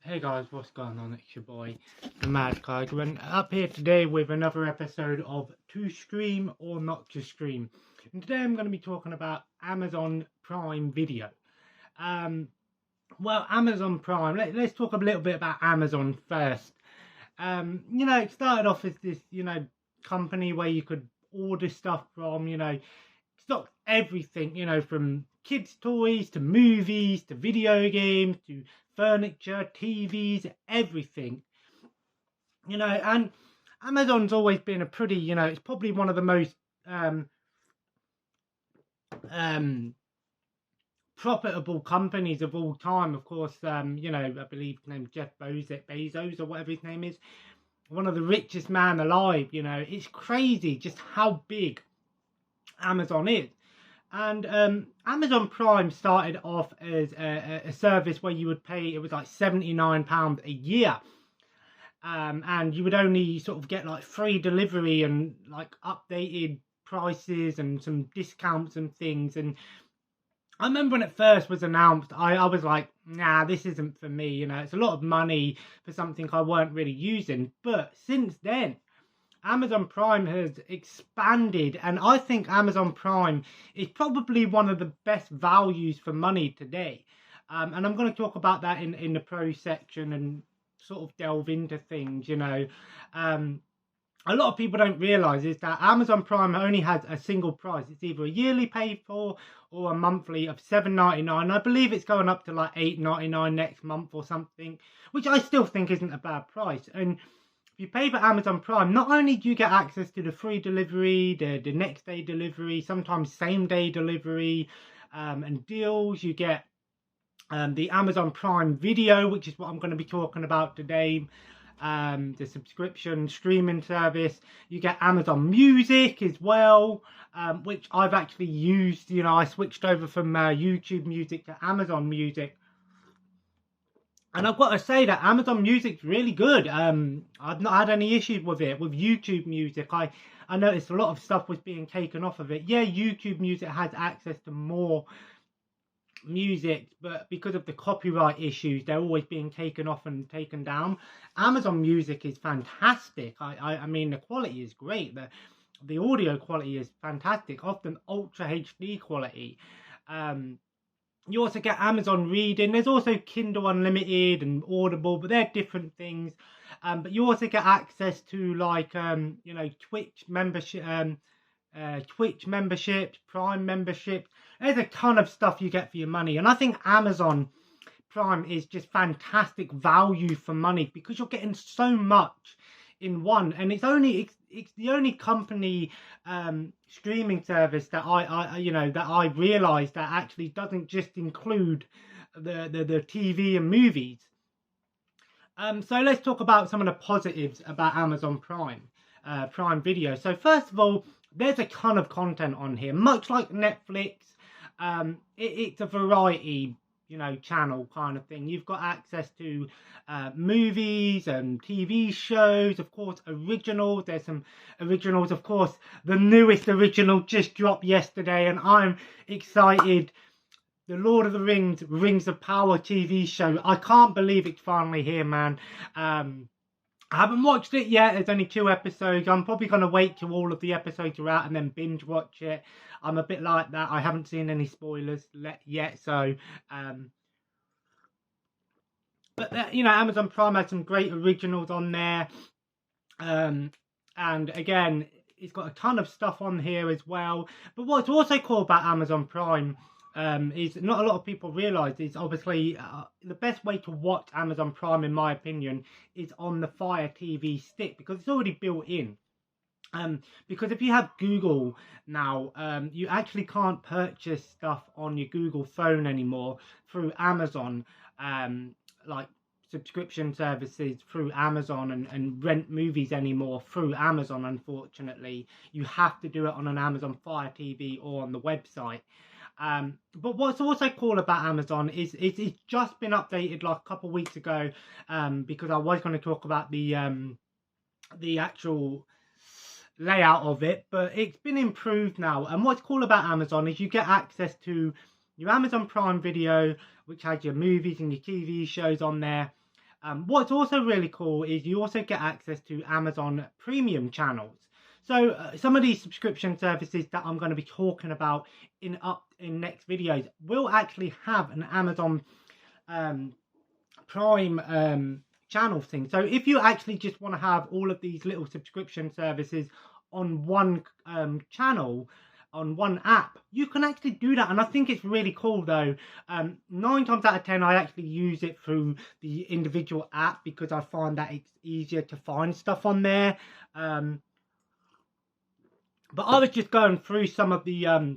Hey guys, what's going on? It's your boy, the Mad Tiger, and up here today with another episode of To Stream or Not to Stream. And today I'm going to be talking about Amazon Prime Video. Well, Amazon Prime, let's talk a little bit about Amazon first. It started off as this, company where you could order stuff from, stock everything, from kids' toys to movies to video games to furniture, TVs, everything. And Amazon's always been a pretty, it's probably one of the most profitable companies of all time. Of course, I believe his name's Jeff Bezos or whatever his name is. One of the richest man alive, it's crazy just how big Amazon is. And Amazon Prime started off as a service where you would pay, it was like £79 a year. And you would only sort of get like free delivery and like updated prices and some discounts and things. And I remember when it first was announced, I was like, nah, this isn't for me. It's a lot of money for something I weren't really using. But since then, Amazon Prime has expanded, and I think Amazon Prime is probably one of the best values for money today. And I'm going to talk about that in the pro section and sort of delve into things, A lot of people don't realise is that Amazon Prime only has a single price. It's either a yearly pay for or a monthly of $7.99. I believe it's going up to like $8.99 next month or something, which I still think isn't a bad price. And if you pay for Amazon Prime, not only do you get access to the free delivery, the next day delivery, sometimes same day delivery, and deals, you get the Amazon Prime Video, which is what I'm going to be talking about today. The subscription streaming service. You get Amazon Music as well, which I've actually used. I switched over from YouTube Music to Amazon Music, and I've got to say that Amazon Music's really good. I've not had any issues with it. With YouTube Music, I noticed a lot of stuff was being taken off of it. Yeah, YouTube Music has access to more music, but because of the copyright issues, they're always being taken off and taken down. Amazon Music is fantastic. I mean, the quality is great. The audio quality is fantastic, often ultra HD quality. You also get Amazon Reading. There's also Kindle Unlimited and Audible, but they're different things. But you also get access to like Twitch membership, Prime membership. There's a ton of stuff you get for your money, and I think Amazon Prime is just fantastic value for money because you're getting so much in one. And it's the only company streaming service that I realized that actually doesn't just include the TV and movies. So let's talk about some of the positives about Amazon Prime Video. So first of all, there's a ton of content on here, much like Netflix. It's a variety, channel kind of thing. You've got access to movies and TV shows, of course, originals. There's some originals, of course. The newest original just dropped yesterday, and I'm excited. The Lord of the Rings, Rings of Power TV show. I can't believe it's finally here, man. I haven't watched it yet. There's only 2 episodes. I'm probably going to wait till all of the episodes are out and then binge watch it. I'm a bit like that. I haven't seen any spoilers yet. So, but Amazon Prime has some great originals on there. And again, it's got a ton of stuff on here as well. But what's also cool about Amazon Prime is not a lot of people realise is obviously the best way to watch Amazon Prime, in my opinion, is on the Fire TV stick, because it's already built in. Because if you have Google now, you actually can't purchase stuff on your Google phone anymore through Amazon, like subscription services through Amazon and rent movies anymore through Amazon, unfortunately. You have to do it on an Amazon Fire TV or on the website. But what's also cool about Amazon is it's just been updated like a couple of weeks ago, because I was going to talk about the actual layout of it, but it's been improved now. And what's cool about Amazon is you get access to your Amazon Prime Video, which has your movies and your TV shows on there. What's also really cool is you also get access to Amazon Premium channels. So some of these subscription services that I'm going to be talking about in next videos will actually have an Amazon Prime channel thing. So if you actually just want to have all of these little subscription services on one channel, on one app, you can actually do that. And I think it's really cool though. 9 times out of 10 I actually use it through the individual app because I find that it's easier to find stuff on there. But I was just going through some of the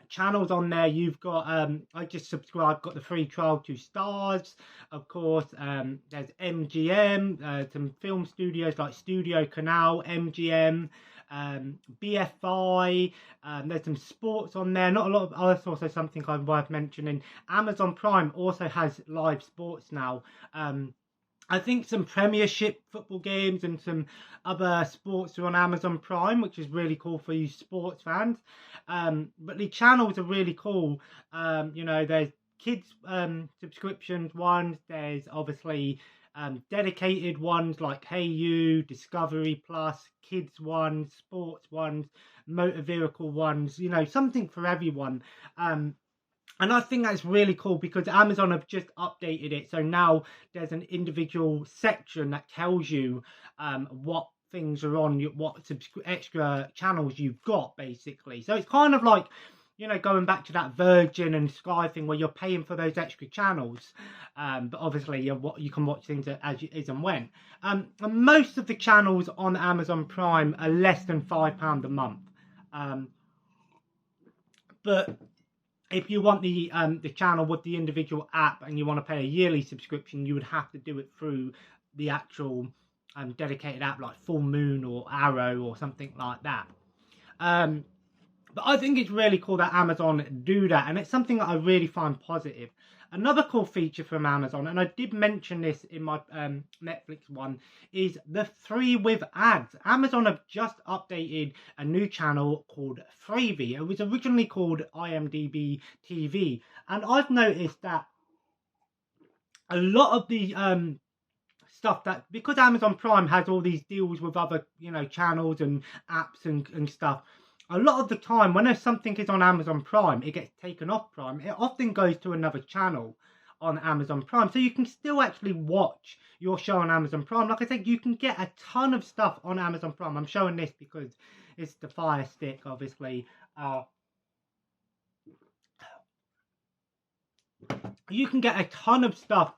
channels on there. You've got I just subscribed, got the free trial to Stars, of course. There's MGM, some film studios like Studio Canal, MGM, BFI. There's some sports on there, not a lot of others. Also something I'm worth mentioning, Amazon Prime also has live sports now. I think some Premiership football games and some other sports are on Amazon Prime, which is really cool for you sports fans. But the channels are really cool. You know, there's kids subscriptions ones. There's obviously dedicated ones like Hey You, Discovery Plus, kids ones, sports ones, motor vehicle ones. You know, something for everyone. And I think that's really cool because Amazon have just updated it. So now there's an individual section that tells you what things are on, what extra channels you've got, basically. So it's kind of like, you know, going back to that Virgin and Sky thing where you're paying for those extra channels. But obviously you can watch things as and when. And most of the channels on Amazon Prime are less than £5 a month. But if you want the channel with the individual app and you want to pay a yearly subscription, you would have to do it through the actual dedicated app like Full Moon or Arrow or something like that. But I think it's really cool that Amazon do that, and it's something that I really find positive. Another cool feature from Amazon, and I did mention this in my Netflix one, is the free with ads. Amazon have just updated a new channel called Freevee. It was originally called IMDb TV, and I've noticed that a lot of the stuff that, because Amazon Prime has all these deals with other, you know, channels and apps and stuff, a lot of the time when there's something is on Amazon Prime, it gets taken off Prime. It often goes to another channel on Amazon Prime. So you can still actually watch your show on Amazon Prime. Like I said, you can get a ton of stuff on Amazon Prime. I'm showing this because it's the Fire Stick, obviously. You can get a ton of stuff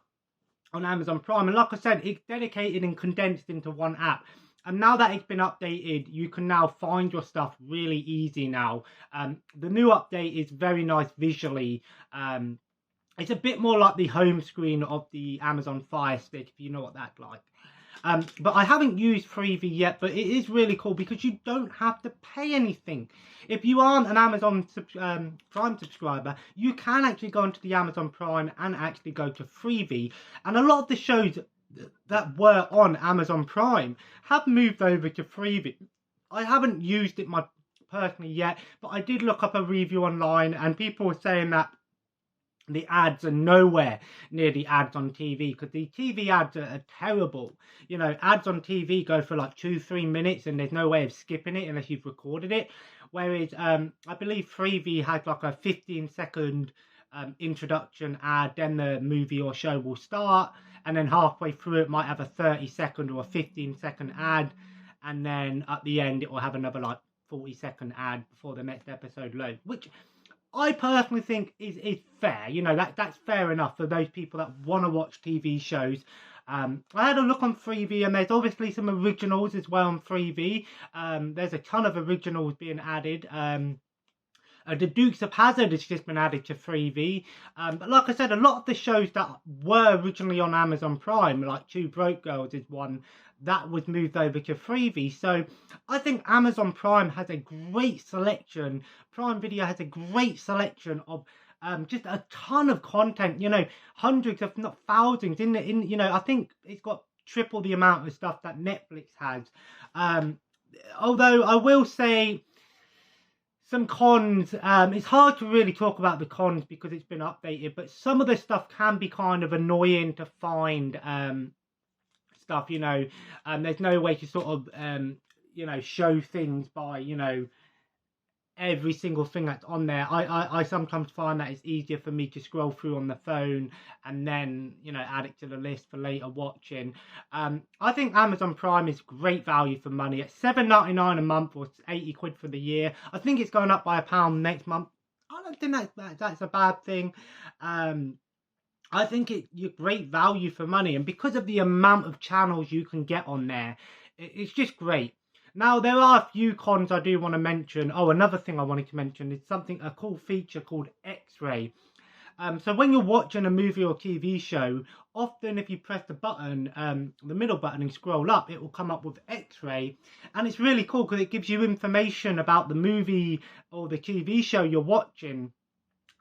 on Amazon Prime. And like I said, it's dedicated and condensed into one app. And now that it's been updated, you can now find your stuff really easy now. The new update is very nice visually. It's a bit more like the home screen of the Amazon Fire Stick, if you know what that's like. But I haven't used Freevee yet, but it is really cool because you don't have to pay anything. If you aren't an Amazon Prime subscriber, you can actually go into the Amazon Prime and actually go to Freevee. And a lot of the shows that were on Amazon Prime have moved over to Freevee. I haven't used it personally yet, but I did look up a review online and people were saying that the ads are nowhere near the ads on TV, because the TV ads are terrible. You know, ads on TV go for like 2-3 minutes and there's no way of skipping it unless you've recorded it. Whereas I believe Freevee has like a 15-second introduction ad, then the movie or show will start, and then halfway through it might have a 30-second or a 15-second ad, and then at the end it will have another like 40-second ad before the next episode loads, which I personally think is fair. You know, that's fair enough for those people that want to watch TV shows. I had a look on Freevee, and there's obviously some originals as well on Freevee. There's a ton of originals being added. The Dukes of Hazzard has just been added to Freevee. But like I said, a lot of the shows that were originally on Amazon Prime, like Two Broke Girls is one, that was moved over to Freevee. So I think Amazon Prime has a great selection. Prime Video has a great selection of just a ton of content. You know, hundreds if not thousands. You know, I think it's got triple the amount of stuff that Netflix has. Although I will say, some cons. It's hard to really talk about the cons because it's been updated, but some of the stuff can be kind of annoying to find. Stuff, you know, there's no way to sort of, you know, show things by, you know, every single thing that's on there. I sometimes find that it's easier for me to scroll through on the phone and then, you know, add it to the list for later watching. I think Amazon Prime is great value for money. At $7.99 a month or 80 quid for the year. I think it's going up by £1 next month. I don't think that's a bad thing. I think you're great value for money, and because of the amount of channels you can get on there, it's just great. Now, there are a few cons I do want to mention. Oh, another thing I wanted to mention is a cool feature called X-Ray. So when you're watching a movie or TV show, often if you press the button, the middle button, and scroll up, it will come up with X-Ray. And it's really cool because it gives you information about the movie or the TV show you're watching.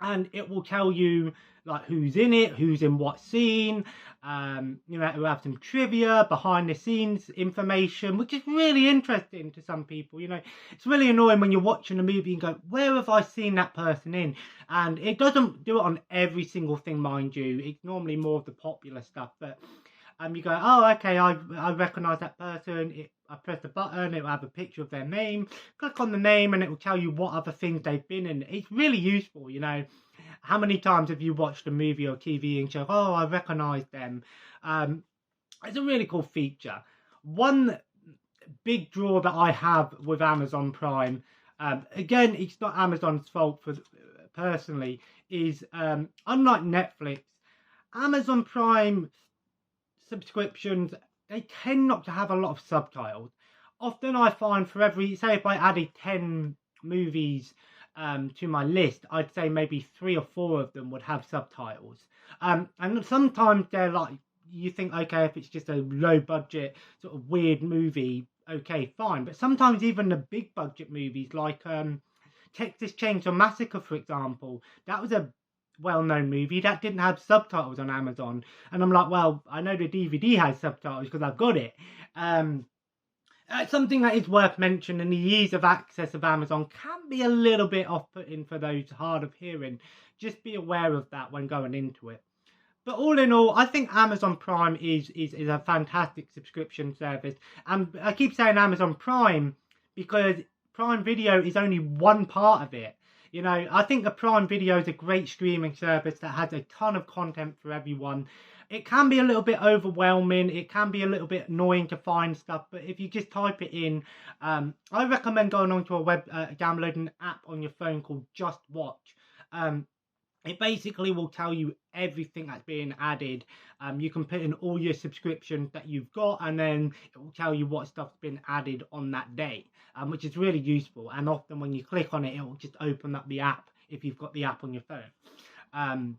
And it will tell you like who's in it, who's in what scene. You know, we'll have some trivia, behind the scenes information, which is really interesting to some people. You know, it's really annoying when you're watching a movie and go, where have I seen that person in? And it doesn't do it on every single thing, mind you. It's normally more of the popular stuff, but you go, oh, okay, I recognise that person. I press the button, it will have a picture of their name. Click on the name and it will tell you what other things they've been in. It's really useful, you know. How many times have you watched a movie or TV and go, oh, I recognise them? It's a really cool feature. One big draw that I have with Amazon Prime, again, it's not Amazon's fault personally, is unlike Netflix, Amazon Prime subscriptions, they tend not to have a lot of subtitles. Often I find for every, say if I added 10 movies to my list, I'd say maybe 3 or 4 of them would have subtitles. And sometimes they're like, you think, okay, if it's just a low budget sort of weird movie, okay, fine. But sometimes even the big budget movies like Texas Chainsaw Massacre, for example, that was a well-known movie that didn't have subtitles on Amazon, and I'm like, well, I know the DVD has subtitles because I've got it. Something that is worth mentioning, the ease of access of Amazon can be a little bit off-putting for those hard of hearing. Just be aware of that when going into it. But all in all, I think Amazon Prime is a fantastic subscription service. And I keep saying Amazon Prime because Prime Video is only one part of it. You know, I think the Prime Video is a great streaming service that has a ton of content for everyone. It can be a little bit overwhelming. It can be a little bit annoying to find stuff. But if you just type it in, I recommend going onto a downloading an app on your phone called Just Watch. It basically will tell you everything that's being added. You can put in all your subscriptions that you've got, and then it will tell you what stuff's been added on that day, which is really useful. And often when you click on it, it will just open up the app if you've got the app on your phone.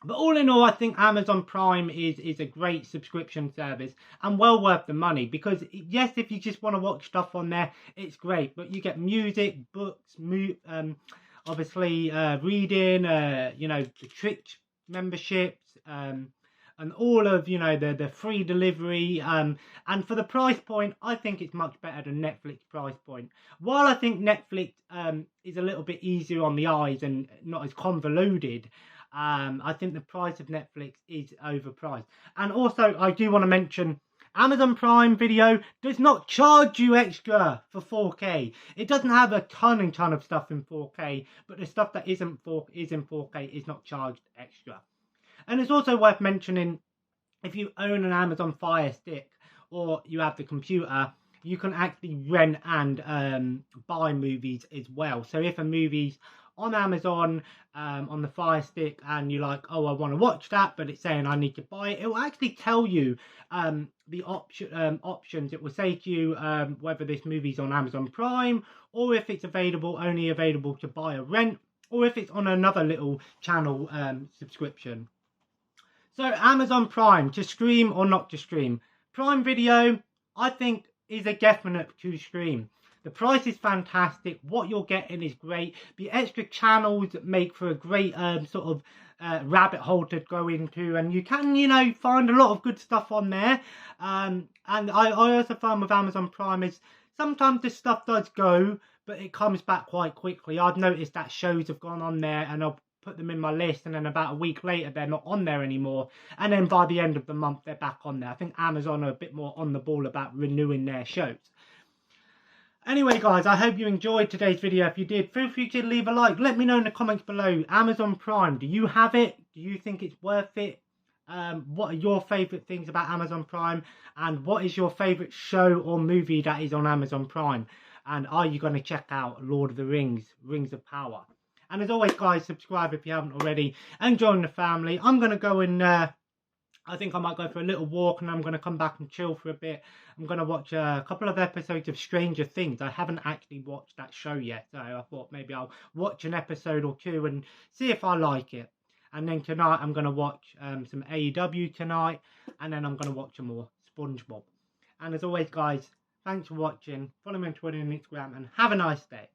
But all in all, I think Amazon Prime is a great subscription service and well worth the money, because yes, if you just want to watch stuff on there, it's great. But you get music, books, obviously reading, you know, the Twitch memberships, and all of, you know, the free delivery, and for the price point, I think it's much better than Netflix price point. While I think Netflix is a little bit easier on the eyes and not as convoluted, I think the price of Netflix is overpriced. And also, I do want to mention, Amazon Prime Video does not charge you extra for 4K. It doesn't have a ton of stuff in 4K, but the stuff that is in 4K is not charged extra. And it's also worth mentioning, if you own an Amazon Fire Stick or you have the computer, you can actually rent and buy movies as well. So if a movie's on Amazon on the Fire Stick and you're like, oh, I want to watch that, but it's saying I need to buy it, it will actually tell you the options. It will say to you whether this movie's on Amazon Prime, or if it's only available to buy or rent, or if it's on another little channel subscription. So Amazon Prime, to stream or not to stream? Prime Video, I think, is a definite to stream. The price is fantastic. What you're getting is great. The extra channels make for a great sort of rabbit hole to go into, and you can, you know, find a lot of good stuff on there. And I also find with Amazon Prime is sometimes this stuff does go, but it comes back quite quickly. I've noticed that shows have gone on there and I'll put them in my list, and then about a week later they're not on there anymore, and then by the end of the month they're back on there. I think Amazon are a bit more on the ball about renewing their shows. Anyway guys, I hope you enjoyed today's video. If you did, feel free to leave a like. Let me know in the comments below. Amazon Prime, do you have it? Do you think it's worth it? What are your favourite things about Amazon Prime? And what is your favourite show or movie that is on Amazon Prime? And are you going to check out Lord of the Rings, Rings of Power? And as always guys, subscribe if you haven't already and join the family. I'm going to go and I think I might go for a little walk, and I'm going to come back and chill for a bit. I'm going to watch a couple of episodes of Stranger Things. I haven't actually watched that show yet, so I thought maybe I'll watch an episode or two and see if I like it. And then tonight I'm going to watch some AEW tonight, and then I'm going to watch some more SpongeBob. And as always guys, thanks for watching. Follow me on Twitter and Instagram, and have a nice day.